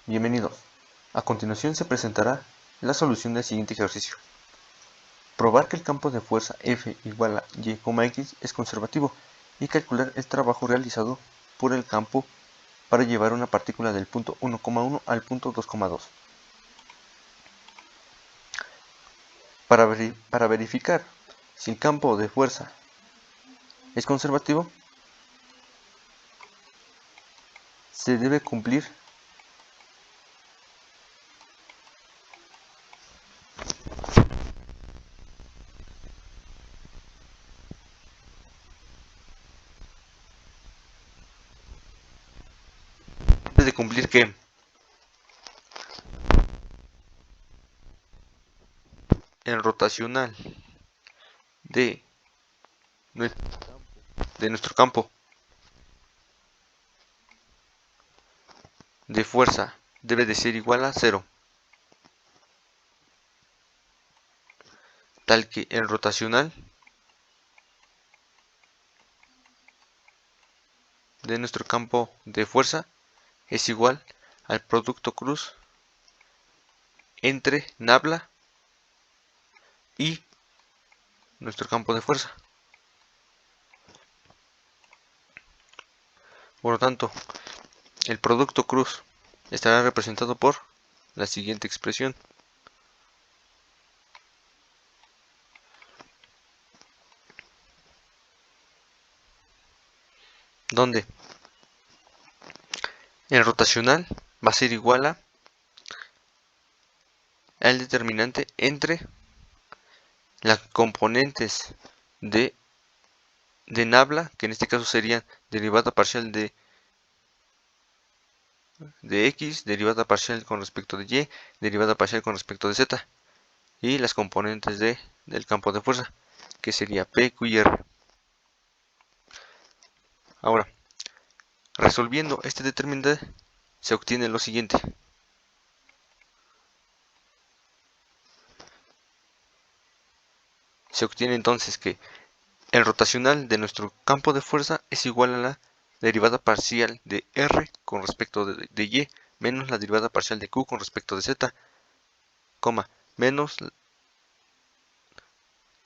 Bienvenidos. A continuación se presentará la solución del siguiente ejercicio. Probar que el campo de fuerza F igual a y, x es conservativo y calcular el trabajo realizado por el campo para llevar una partícula del punto 1,1 al punto 2,2. Para verificar si el campo de fuerza es conservativo, se debe cumplir que el rotacional de nuestro campo de fuerza debe de ser igual a 0, tal que el rotacional de nuestro campo de fuerza es igual al producto cruz entre nabla y nuestro campo de fuerza. Por lo tanto, el producto cruz estará representado por la siguiente expresión, donde el rotacional va a ser igual al determinante entre las componentes de nabla, que en este caso serían derivada parcial de x, derivada parcial con respecto de y, derivada parcial con respecto de z, y las componentes del campo de fuerza, que sería P, Q y R. Ahora, resolviendo este determinante, se obtiene lo siguiente. Se obtiene entonces que el rotacional de nuestro campo de fuerza es igual a la derivada parcial de R con respecto de Y menos la derivada parcial de Q con respecto de Z, menos,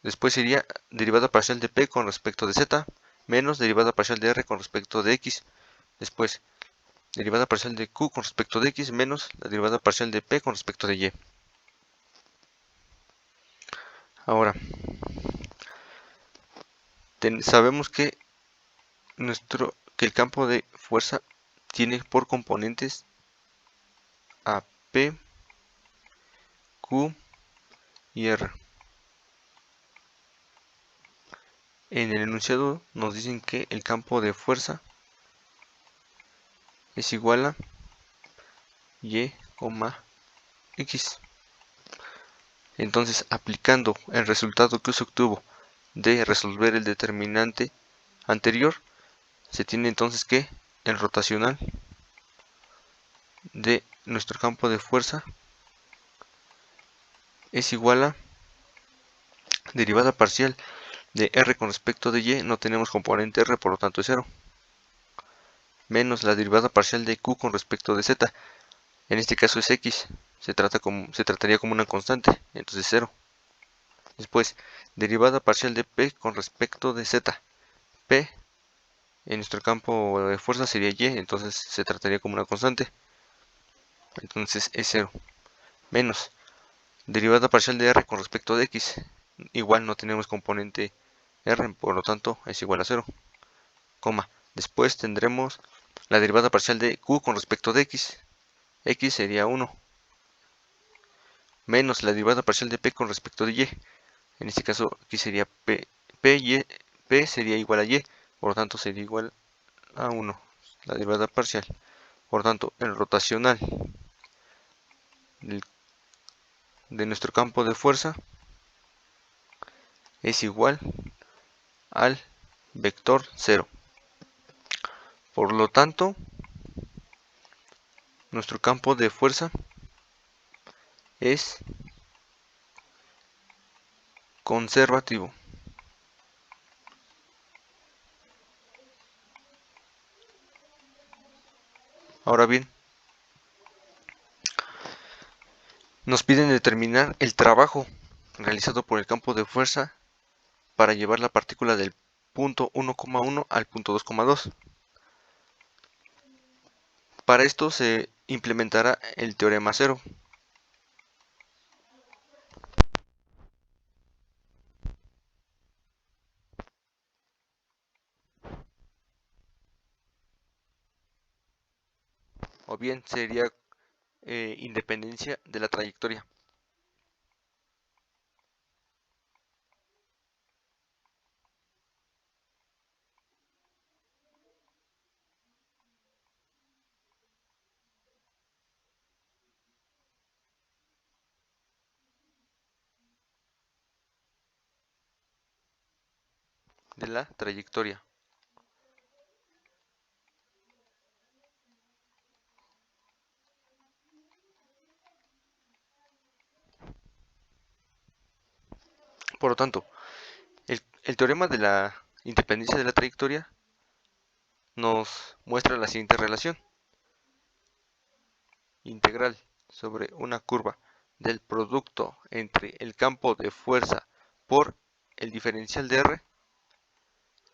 después sería derivada parcial de P con respecto de Z, menos derivada parcial de R con respecto de X, después derivada parcial de Q con respecto de X menos la derivada parcial de P con respecto de Y. Ahora, sabemos que el campo de fuerza tiene por componentes a P, Q y R. En el enunciado nos dicen que el campo de fuerza es igual a y, x. Entonces, aplicando el resultado que se obtuvo de resolver el determinante anterior, se tiene entonces que el rotacional de nuestro campo de fuerza es igual a derivada parcial de R con respecto de Y, no tenemos componente R, por lo tanto es 0, menos la derivada parcial de Q con respecto de Z, en este caso es X, se trataría como una constante, entonces 0. Después, derivada parcial de P con respecto de Z, P en nuestro campo de fuerza sería Y, entonces se trataría como una constante, entonces es 0, menos derivada parcial de R con respecto de X, igual no tenemos componente R, por lo tanto es igual a 0, después tendremos la derivada parcial de Q con respecto de X, X sería 1, menos la derivada parcial de P con respecto de Y, en este caso aquí sería P sería igual a Y, por lo tanto sería igual a 1, la derivada parcial. Por lo tanto, el rotacional de nuestro campo de fuerza es igual al vector 0. Por lo tanto, nuestro campo de fuerza es conservativo. Ahora bien, Nos piden determinar el trabajo realizado por el campo de fuerza para llevar la partícula del punto 1,1 al punto 2,2. Para esto se implementará el teorema cero. O bien sería independencia de la trayectoria. De la trayectoria. Por lo tanto, el teorema de la independencia de la trayectoria nos muestra la siguiente relación. Integral sobre una curva del producto entre el campo de fuerza por el diferencial de R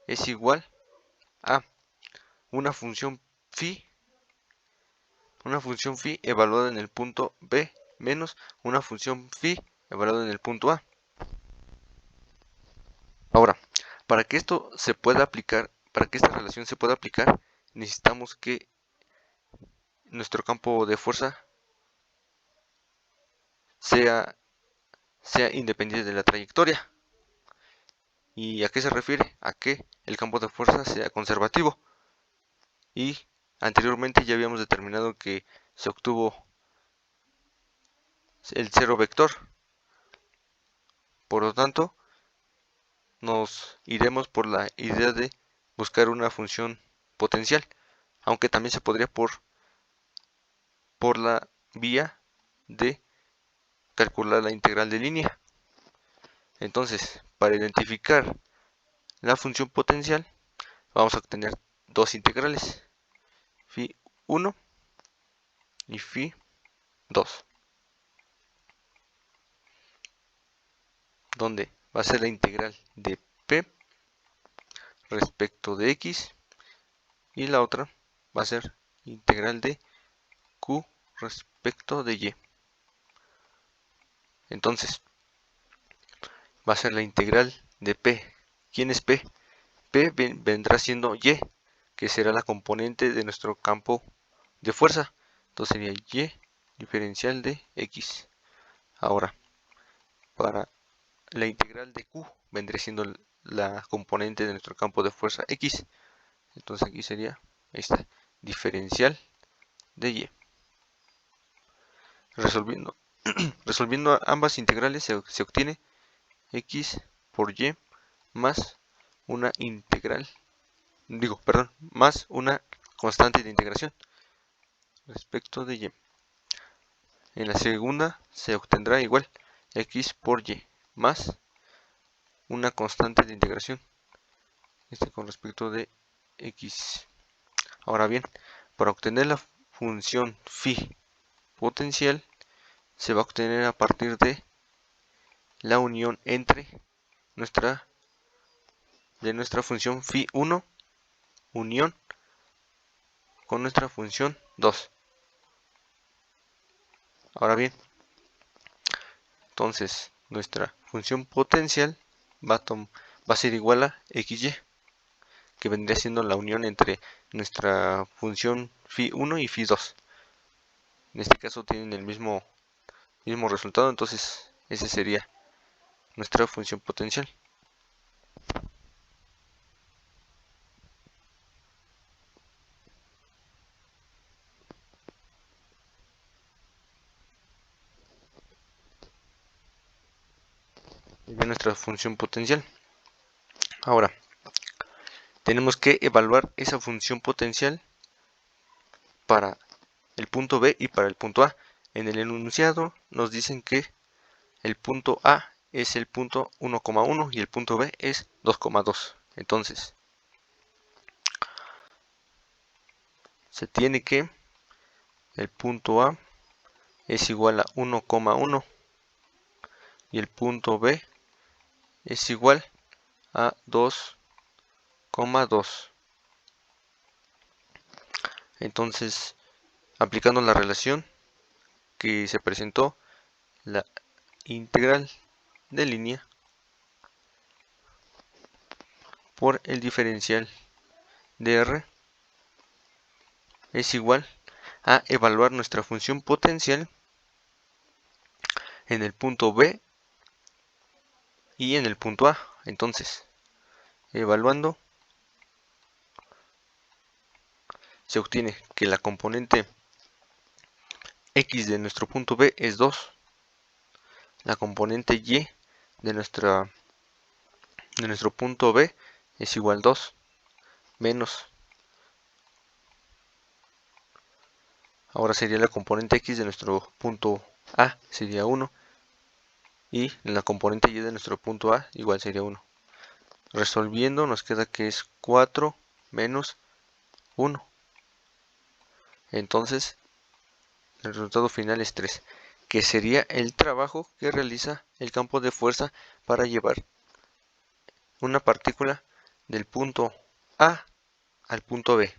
es igual a una función phi evaluada en el punto B menos una función phi evaluada en el punto A. Ahora, para que esto se pueda aplicar, para que esta relación se pueda aplicar, necesitamos que nuestro campo de fuerza sea independiente de la trayectoria. ¿Y a qué se refiere? A que el campo de fuerza sea conservativo. Y anteriormente ya habíamos determinado que se obtuvo el cero vector. Por lo tanto, nos iremos por la idea de buscar una función potencial, aunque también se podría por la vía de calcular la integral de línea. Entonces, para identificar la función potencial, vamos a obtener dos integrales, phi 1 y phi 2, donde va a ser la integral de p respecto de x y la otra va a ser integral de q respecto de y. Entonces, va a ser la integral de p. ¿Quién es p? P vendrá siendo y, que será la componente de nuestro campo de fuerza. Entonces sería y diferencial de x. Ahora, para la integral de q vendría siendo la componente de nuestro campo de fuerza x. Entonces aquí sería esta diferencial de y. Resolviendo ambas integrales se obtiene x por y más una integral, más una constante de integración respecto de y. En la segunda se obtendrá igual x por y más una constante de integración con respecto de x. Ahora bien, para obtener la función phi potencial se va a obtener a partir de la unión entre nuestra función phi 1 unión con nuestra función 2. Ahora bien, entonces nuestra función potencial va a ser igual a xy, que vendría siendo la unión entre nuestra función phi 1 y phi 2. En este caso tienen el mismo resultado, entonces ese sería nuestra función potencial. Y nuestra función potencial. Ahora, tenemos que evaluar esa función potencial para el punto B y para el punto A. En el enunciado nos dicen que el punto A es el punto 1,1 y el punto B es 2,2. Entonces, se tiene que el punto A es igual a 1,1 y el punto B es igual a 2,2. Entonces, aplicando la relación que se presentó, la integral de línea por el diferencial de R es igual a evaluar nuestra función potencial en el punto B y en el punto A. Entonces, evaluando, se obtiene que la componente X de nuestro punto B es 2, la componente Y de nuestro punto B es igual a 2, menos, ahora sería la componente X de nuestro punto A sería 1, y la componente Y de nuestro punto A igual sería 1. Resolviendo nos queda que es 4 menos 1. Entonces, el resultado final es 3, que sería el trabajo que realiza el campo de fuerza para llevar una partícula del punto A al punto B.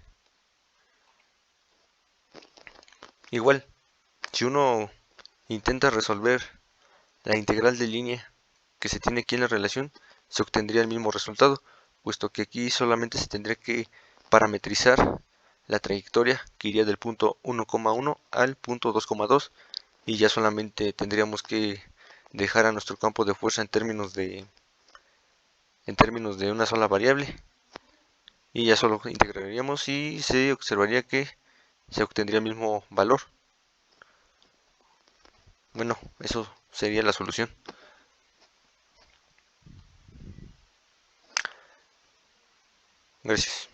Igual, si uno intenta resolver la integral de línea que se tiene aquí en la relación, se obtendría el mismo resultado, puesto que aquí solamente se tendría que parametrizar la trayectoria que iría del punto 1,1 al punto 2,2, y ya solamente tendríamos que dejar a nuestro campo de fuerza en términos de una sola variable, y ya solo integraríamos y se observaría que se obtendría el mismo valor. Bueno, eso sería la solución. Gracias.